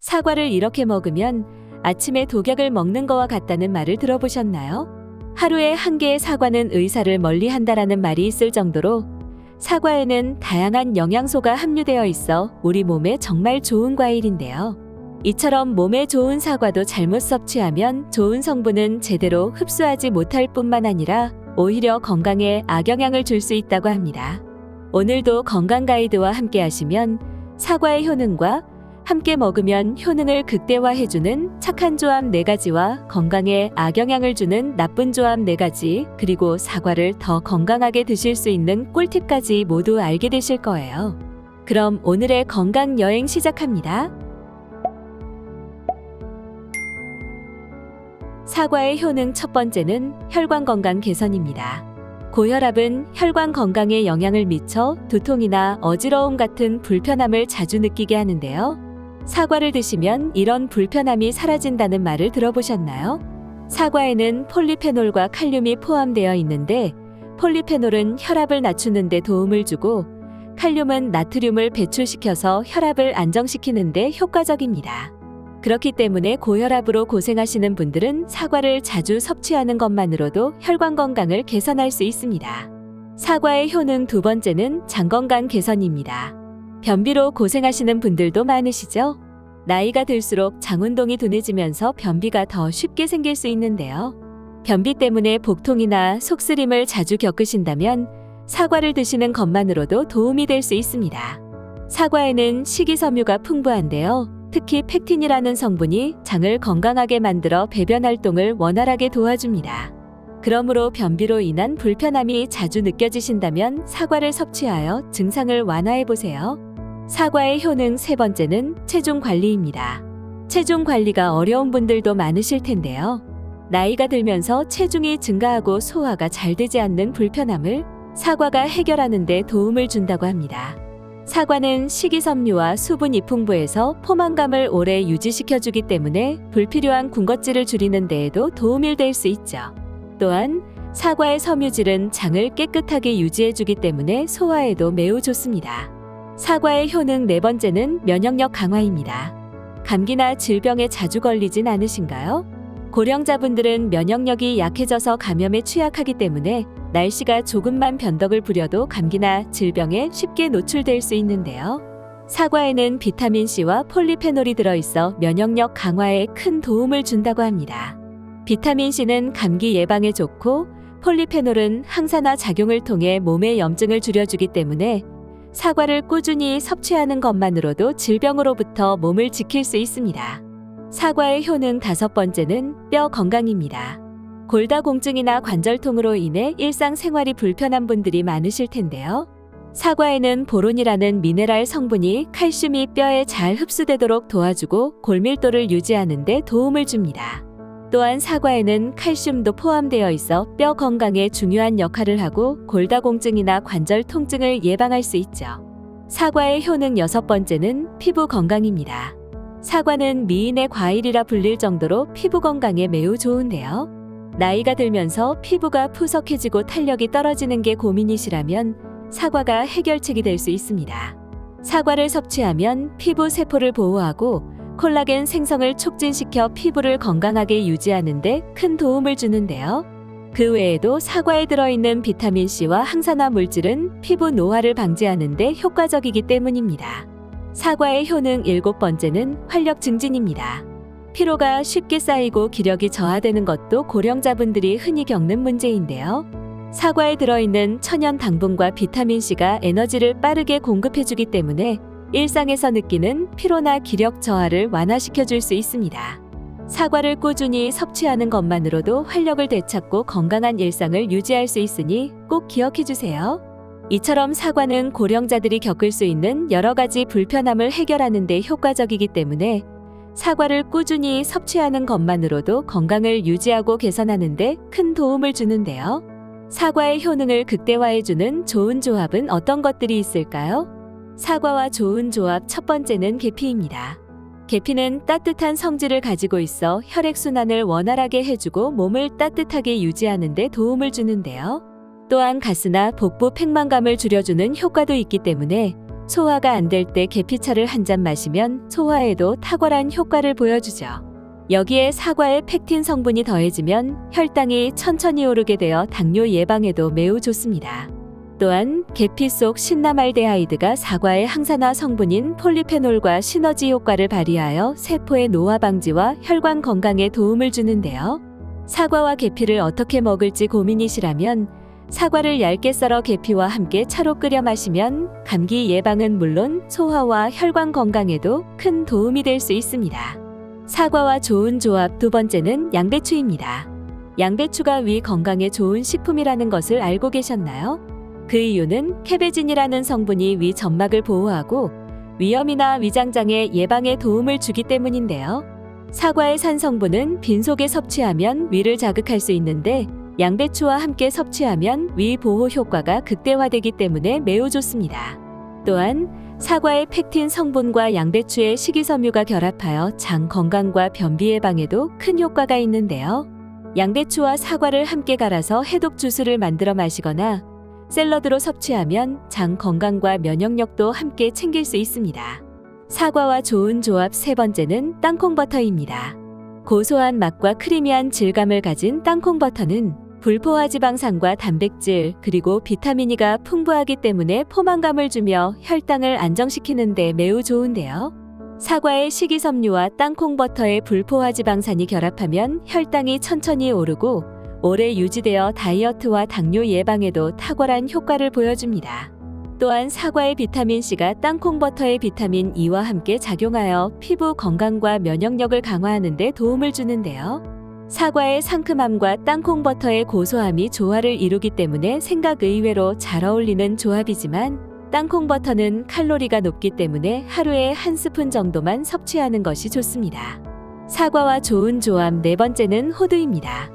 사과를 이렇게 먹으면 아침에 독약을 먹는 거와 같다는 말을 들어보셨나요? 하루에 한 개의 사과는 의사를 멀리한다라는 말이 있을 정도로 사과에는 다양한 영양소가 함유되어 있어 우리 몸에 정말 좋은 과일인데요. 이처럼 몸에 좋은 사과도 잘못 섭취하면 좋은 성분은 제대로 흡수하지 못할 뿐만 아니라 오히려 건강에 악영향을 줄 수 있다고 합니다. 오늘도 건강 가이드와 함께 하시면 사과의 효능과 함께 먹으면 효능을 극대화해주는 착한 조합 4가지와 건강에 악영향을 주는 나쁜 조합 4가지, 그리고 사과를 더 건강하게 드실 수 있는 꿀팁까지 모두 알게 되실 거예요. 그럼 오늘의 건강 여행 시작합니다. 사과의 효능 첫 번째는 혈관 건강 개선입니다. 고혈압은 혈관 건강에 영향을 미쳐 두통이나 어지러움 같은 불편함을 자주 느끼게 하는데요. 사과를 드시면 이런 불편함이 사라진다는 말을 들어보셨나요? 사과에는 폴리페놀과 칼륨이 포함되어 있는데 폴리페놀은 혈압을 낮추는 데 도움을 주고 칼륨은 나트륨을 배출시켜서 혈압을 안정시키는 데 효과적입니다. 그렇기 때문에 고혈압으로 고생하시는 분들은 사과를 자주 섭취하는 것만으로도 혈관 건강을 개선할 수 있습니다. 사과의 효능 두 번째는 장 건강 개선입니다. 변비로 고생하시는 분들도 많으시죠? 나이가 들수록 장 운동이 둔해지면서 변비가 더 쉽게 생길 수 있는데요. 변비 때문에 복통이나 속쓰림을 자주 겪으신다면 사과를 드시는 것만으로도 도움이 될 수 있습니다. 사과에는 식이섬유가 풍부한데요. 특히 팩틴이라는 성분이 장을 건강하게 만들어 배변 활동을 원활하게 도와줍니다. 그러므로 변비로 인한 불편함이 자주 느껴지신다면 사과를 섭취하여 증상을 완화해 보세요. 사과의 효능 세 번째는 체중 관리입니다. 체중 관리가 어려운 분들도 많으실 텐데요. 나이가 들면서 체중이 증가하고 소화가 잘 되지 않는 불편함을 사과가 해결하는 데 도움을 준다고 합니다. 사과는 식이섬유와 수분이 풍부해서 포만감을 오래 유지시켜주기 때문에 불필요한 군것질을 줄이는 데에도 도움이 될 수 있죠. 또한 사과의 섬유질은 장을 깨끗하게 유지해주기 때문에 소화에도 매우 좋습니다. 사과의 효능 네 번째는 면역력 강화입니다. 감기나 질병에 자주 걸리진 않으신가요? 고령자분들은 면역력이 약해져서 감염에 취약하기 때문에 날씨가 조금만 변덕을 부려도 감기나 질병에 쉽게 노출될 수 있는데요. 사과에는 비타민C와 폴리페놀이 들어있어 면역력 강화에 큰 도움을 준다고 합니다. 비타민C는 감기 예방에 좋고 폴리페놀은 항산화 작용을 통해 몸의 염증을 줄여주기 때문에 사과를 꾸준히 섭취하는 것만으로도 질병으로부터 몸을 지킬 수 있습니다. 사과의 효능 다섯 번째는 뼈 건강입니다. 골다공증이나 관절통으로 인해 일상생활이 불편한 분들이 많으실 텐데요. 사과에는 보론이라는 미네랄 성분이 칼슘이 뼈에 잘 흡수되도록 도와주고 골밀도를 유지하는 데 도움을 줍니다. 또한 사과에는 칼슘도 포함되어 있어 뼈 건강에 중요한 역할을 하고 골다공증이나 관절 통증을 예방할 수 있죠. 사과의 효능 여섯 번째는 피부 건강입니다. 사과는 미인의 과일이라 불릴 정도로 피부 건강에 매우 좋은데요. 나이가 들면서 피부가 푸석해지고 탄력이 떨어지는 게 고민이시라면 사과가 해결책이 될 수 있습니다. 사과를 섭취하면 피부 세포를 보호하고 콜라겐 생성을 촉진시켜 피부를 건강하게 유지하는 데 큰 도움을 주는데요. 그 외에도 사과에 들어있는 비타민C와 항산화 물질은 피부 노화를 방지하는 데 효과적이기 때문입니다. 사과의 효능 일곱 번째는 활력 증진입니다. 피로가 쉽게 쌓이고 기력이 저하되는 것도 고령자분들이 흔히 겪는 문제인데요. 사과에 들어있는 천연 당분과 비타민C가 에너지를 빠르게 공급해주기 때문에 일상에서 느끼는 피로나 기력 저하를 완화시켜줄 수 있습니다. 사과를 꾸준히 섭취하는 것만으로도 활력을 되찾고 건강한 일상을 유지할 수 있으니 꼭 기억해주세요. 이처럼 사과는 고령자들이 겪을 수 있는 여러 가지 불편함을 해결하는 데 효과적이기 때문에 사과를 꾸준히 섭취하는 것만으로도 건강을 유지하고 개선하는 데 큰 도움을 주는데요. 사과의 효능을 극대화해주는 좋은 조합은 어떤 것들이 있을까요? 사과와 좋은 조합 첫 번째는 계피입니다. 계피는 따뜻한 성질을 가지고 있어 혈액순환을 원활하게 해주고 몸을 따뜻하게 유지하는 데 도움을 주는데요. 또한 가스나 복부 팽만감을 줄여주는 효과도 있기 때문에 소화가 안 될 때 계피차를 한 잔 마시면 소화에도 탁월한 효과를 보여주죠. 여기에 사과의 펙틴 성분이 더해지면 혈당이 천천히 오르게 되어 당뇨 예방에도 매우 좋습니다. 또한 계피 속 신라말데하이드가 사과의 항산화 성분인 폴리페놀과 시너지 효과를 발휘하여 세포의 노화 방지와 혈관 건강에 도움을 주는데요. 사과와 계피를 어떻게 먹을지 고민이시라면 사과를 얇게 썰어 계피와 함께 차로 끓여 마시면 감기 예방은 물론 소화와 혈관 건강에도 큰 도움이 될 수 있습니다. 사과와 좋은 조합 두 번째는 양배추입니다. 양배추가 위 건강에 좋은 식품이라는 것을 알고 계셨나요? 그 이유는 캐베진이라는 성분이 위 점막을 보호하고 위염이나 위장장애 예방에 도움을 주기 때문인데요. 사과의 산 성분은 빈속에 섭취하면 위를 자극할 수 있는데 양배추와 함께 섭취하면 위 보호 효과가 극대화되기 때문에 매우 좋습니다. 또한 사과의 펙틴 성분과 양배추의 식이섬유가 결합하여 장 건강과 변비 예방에도 큰 효과가 있는데요. 양배추와 사과를 함께 갈아서 해독 주스를 만들어 마시거나 샐러드로 섭취하면 장 건강과 면역력도 함께 챙길 수 있습니다. 사과와 좋은 조합 세 번째는 땅콩버터입니다. 고소한 맛과 크리미한 질감을 가진 땅콩버터는 불포화 지방산과 단백질 그리고 비타민 E가 풍부하기 때문에 포만감을 주며 혈당을 안정시키는 데 매우 좋은데요. 사과의 식이섬유와 땅콩버터의 불포화 지방산이 결합하면 혈당이 천천히 오르고 오래 유지되어 다이어트와 당뇨 예방에도 탁월한 효과를 보여줍니다. 또한 사과의 비타민C가 땅콩버터의 비타민 E와 함께 작용하여 피부 건강과 면역력을 강화하는 데 도움을 주는데요. 사과의 상큼함과 땅콩버터의 고소함이 조화를 이루기 때문에 생각 의외로 잘 어울리는 조합이지만 땅콩버터는 칼로리가 높기 때문에 하루에 한 스푼 정도만 섭취하는 것이 좋습니다. 사과와 좋은 조합 네 번째는 호두입니다.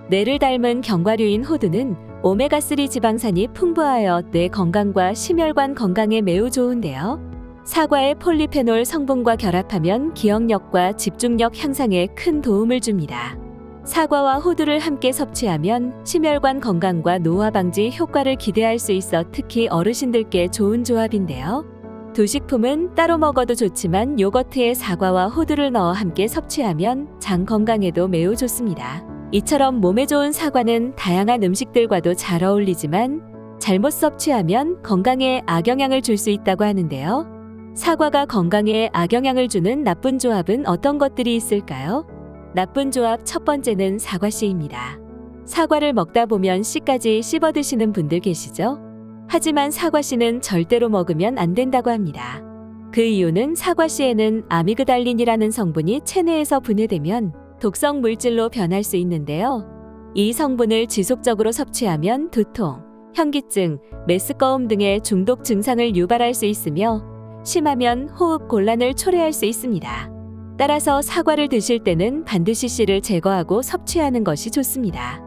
뇌를 닮은 견과류인 호두는 오메가3 지방산이 풍부하여 뇌 건강과 심혈관 건강에 매우 좋은데요. 사과의 폴리페놀 성분과 결합하면 기억력과 집중력 향상에 큰 도움을 줍니다. 사과와 호두를 함께 섭취하면 심혈관 건강과 노화 방지 효과를 기대할 수 있어 특히 어르신들께 좋은 조합인데요. 두 식품은 따로 먹어도 좋지만 요거트에 사과와 호두를 넣어 함께 섭취하면 장 건강에도 매우 좋습니다. 이처럼 몸에 좋은 사과는 다양한 음식들과도 잘 어울리지만 잘못 섭취하면 건강에 악영향을 줄 수 있다고 하는데요. 사과가 건강에 악영향을 주는 나쁜 조합은 어떤 것들이 있을까요? 나쁜 조합 첫 번째는 사과씨입니다. 사과를 먹다 보면 씨까지 씹어 드시는 분들 계시죠? 하지만 사과씨는 절대로 먹으면 안 된다고 합니다. 그 이유는 사과씨에는 아미그달린이라는 성분이 체내에서 분해되면 독성 물질로 변할 수 있는데요. 이 성분을 지속적으로 섭취하면 두통, 현기증, 메스꺼움 등의 중독 증상을 유발할 수 있으며 심하면 호흡 곤란을 초래할 수 있습니다. 따라서 사과를 드실 때는 반드시 씨를 제거하고 섭취하는 것이 좋습니다.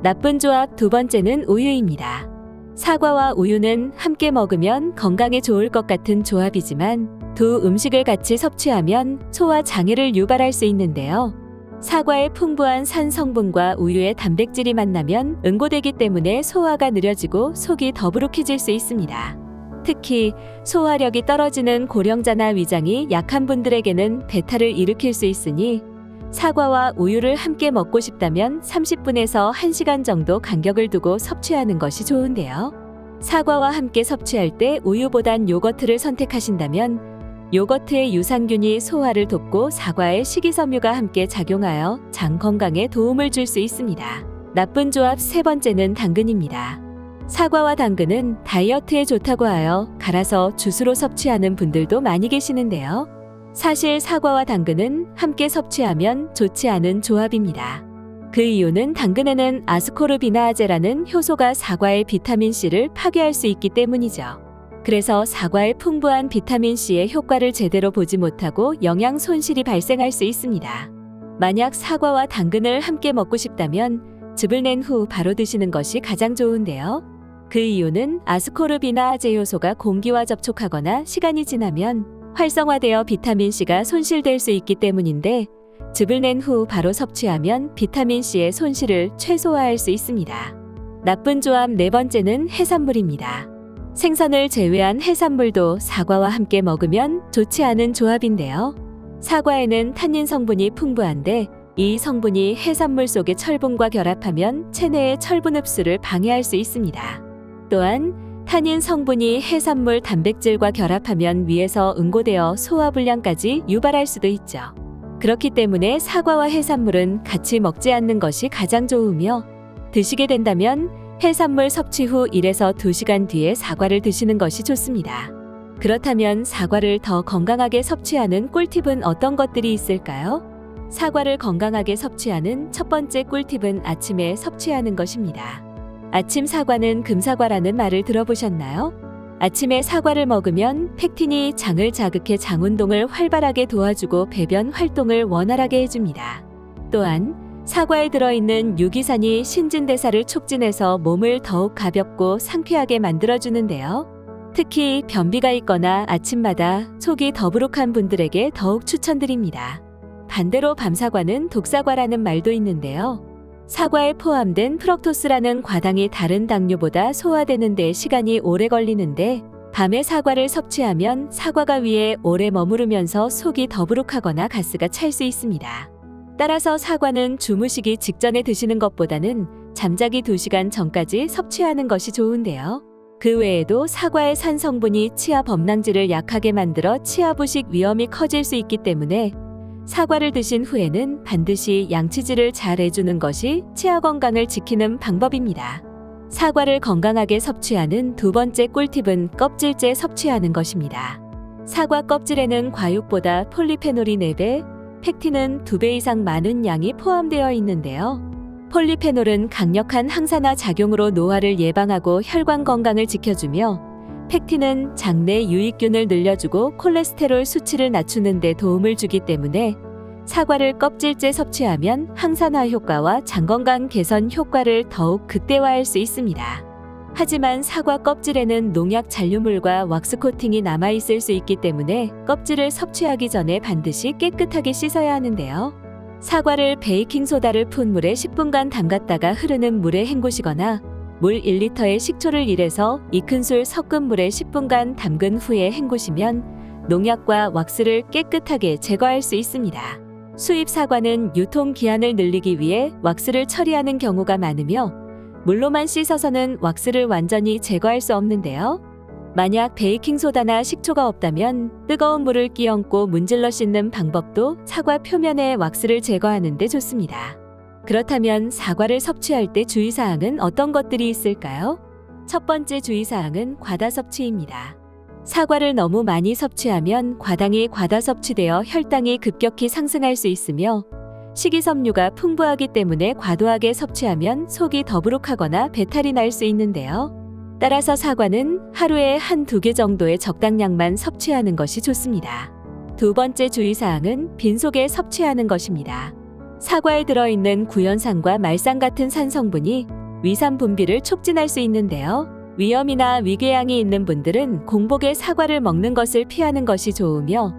나쁜 조합 두 번째는 우유입니다. 사과와 우유는 함께 먹으면 건강에 좋을 것 같은 조합이지만 두 음식을 같이 섭취하면 소화 장애를 유발할 수 있는데요. 사과의 풍부한 산 성분과 우유의 단백질이 만나면 응고되기 때문에 소화가 느려지고 속이 더부룩해질 수 있습니다. 특히 소화력이 떨어지는 고령자나 위장이 약한 분들에게는 배탈을 일으킬 수 있으니 사과와 우유를 함께 먹고 싶다면 30분에서 1시간 정도 간격을 두고 섭취하는 것이 좋은데요. 사과와 함께 섭취할 때 우유보단 요거트를 선택하신다면 요거트의 유산균이 소화를 돕고 사과의 식이섬유가 함께 작용하여 장 건강에 도움을 줄 수 있습니다. 나쁜 조합 세 번째는 당근입니다. 사과와 당근은 다이어트에 좋다고 하여 갈아서 주스로 섭취하는 분들도 많이 계시는데요. 사실 사과와 당근은 함께 섭취하면 좋지 않은 조합입니다. 그 이유는 당근에는 아스코르비나아제라는 효소가 사과의 비타민C를 파괴할 수 있기 때문이죠. 그래서 사과의 풍부한 비타민C의 효과를 제대로 보지 못하고 영양 손실이 발생할 수 있습니다. 만약 사과와 당근을 함께 먹고 싶다면 즙을 낸 후 바로 드시는 것이 가장 좋은데요. 그 이유는 아스코르비나아제 효소가 공기와 접촉하거나 시간이 지나면 활성화되어 비타민C가 손실될 수 있기 때문인데 즙을 낸 후 바로 섭취하면 비타민C의 손실을 최소화할 수 있습니다. 나쁜 조합 네 번째는 해산물입니다. 생선을 제외한 해산물도 사과와 함께 먹으면 좋지 않은 조합인데요. 사과에는 탄닌 성분이 풍부한데 이 성분이 해산물 속의 철분과 결합하면 체내의 철분 흡수를 방해할 수 있습니다. 또한 탄닌 성분이 해산물 단백질과 결합하면 위에서 응고되어 소화불량까지 유발할 수도 있죠. 그렇기 때문에 사과와 해산물은 같이 먹지 않는 것이 가장 좋으며 드시게 된다면 해산물 섭취 후 1에서 2시간 뒤에 사과를 드시는 것이 좋습니다. 그렇다면 사과를 더 건강하게 섭취하는 꿀팁은 어떤 것들이 있을까요? 사과를 건강하게 섭취하는 첫 번째 꿀팁은 아침에 섭취하는 것입니다. 아침 사과는 금사과라는 말을 들어보셨나요? 아침에 사과를 먹으면 펙틴이 장을 자극해 장 운동을 활발하게 도와주고 배변 활동을 원활하게 해줍니다. 또한 사과에 들어있는 유기산이 신진대사를 촉진해서 몸을 더욱 가볍고 상쾌하게 만들어주는데요. 특히 변비가 있거나 아침마다 속이 더부룩한 분들에게 더욱 추천드립니다. 반대로 밤사과는 독사과라는 말도 있는데요. 사과에 포함된 프럭토스라는 과당이 다른 당류보다 소화되는 데 시간이 오래 걸리는데 밤에 사과를 섭취하면 사과가 위에 오래 머무르면서 속이 더부룩하거나 가스가 찰 수 있습니다. 따라서 사과는 주무시기 직전에 드시는 것보다는 잠자기 2시간 전까지 섭취하는 것이 좋은데요. 그 외에도 사과의 산 성분이 치아 범랑질을 약하게 만들어 치아 부식 위험이 커질 수 있기 때문에 사과를 드신 후에는 반드시 양치질을 잘 해주는 것이 치아 건강을 지키는 방법입니다. 사과를 건강하게 섭취하는 두 번째 꿀팁은 껍질째 섭취하는 것입니다. 사과 껍질에는 과육보다 폴리페놀이 4배, 펙틴은 2배 이상 많은 양이 포함되어 있는데요. 폴리페놀은 강력한 항산화 작용으로 노화를 예방하고 혈관 건강을 지켜주며 펙틴은 장내 유익균을 늘려주고 콜레스테롤 수치를 낮추는 데 도움을 주기 때문에 사과를 껍질째 섭취하면 항산화 효과와 장 건강 개선 효과를 더욱 극대화할 수 있습니다. 하지만 사과 껍질에는 농약 잔류물과 왁스 코팅이 남아있을 수 있기 때문에 껍질을 섭취하기 전에 반드시 깨끗하게 씻어야 하는데요. 사과를 베이킹소다를 푼 물에 10분간 담갔다가 흐르는 물에 헹구시거나 물 1리터에 식초를 1에서 2큰술 섞은 물에 10분간 담근 후에 헹구시면 농약과 왁스를 깨끗하게 제거할 수 있습니다. 수입 사과는 유통기한을 늘리기 위해 왁스를 처리하는 경우가 많으며 물로만 씻어서는 왁스를 완전히 제거할 수 없는데요. 만약 베이킹소다나 식초가 없다면 뜨거운 물을 끼얹고 문질러 씻는 방법도 사과 표면의 왁스를 제거하는 데 좋습니다. 그렇다면 사과를 섭취할 때 주의사항은 어떤 것들이 있을까요? 첫 번째 주의사항은 과다 섭취입니다. 사과를 너무 많이 섭취하면 과당이 과다 섭취되어 혈당이 급격히 상승할 수 있으며 식이섬유가 풍부하기 때문에 과도하게 섭취하면 속이 더부룩하거나 배탈이 날 수 있는데요. 따라서 사과는 하루에 1-2개 정도의 적당량만 섭취하는 것이 좋습니다. 두 번째 주의사항은 빈속에 섭취하는 것입니다. 사과에 들어있는 구연산과 말산 같은 산 성분이 위산 분비를 촉진할 수 있는데요. 위염이나 위궤양이 있는 분들은 공복에 사과를 먹는 것을 피하는 것이 좋으며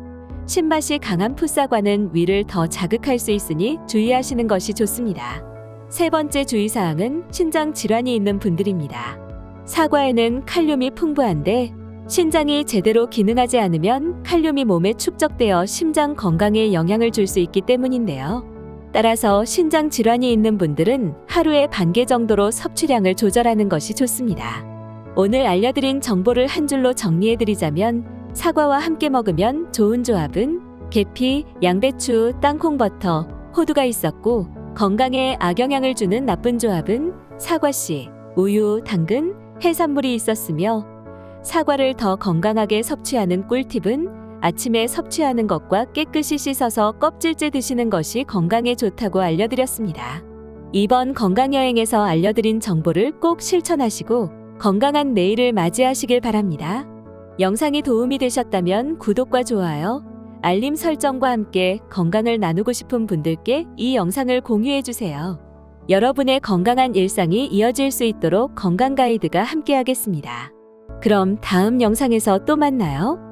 신맛이 강한 풋사과는 위를 더 자극할 수 있으니 주의하시는 것이 좋습니다. 세 번째 주의사항은 신장 질환이 있는 분들입니다. 사과에는 칼륨이 풍부한데 신장이 제대로 기능하지 않으면 칼륨이 몸에 축적되어 심장 건강에 영향을 줄 수 있기 때문인데요. 따라서 신장 질환이 있는 분들은 하루에 반 개 정도로 섭취량을 조절하는 것이 좋습니다. 오늘 알려드린 정보를 한 줄로 정리해드리자면 사과와 함께 먹으면 좋은 조합은 계피, 양배추, 땅콩버터, 호두가 있었고 건강에 악영향을 주는 나쁜 조합은 사과씨, 우유, 당근, 해산물이 있었으며 사과를 더 건강하게 섭취하는 꿀팁은 아침에 섭취하는 것과 깨끗이 씻어서 껍질째 드시는 것이 건강에 좋다고 알려드렸습니다. 이번 건강여행에서 알려드린 정보를 꼭 실천하시고 건강한 내일을 맞이하시길 바랍니다. 영상이 도움이 되셨다면 구독과 좋아요, 알림 설정과 함께 건강을 나누고 싶은 분들께 이 영상을 공유해주세요. 여러분의 건강한 일상이 이어질 수 있도록 건강 가이드가 함께하겠습니다. 그럼 다음 영상에서 또 만나요.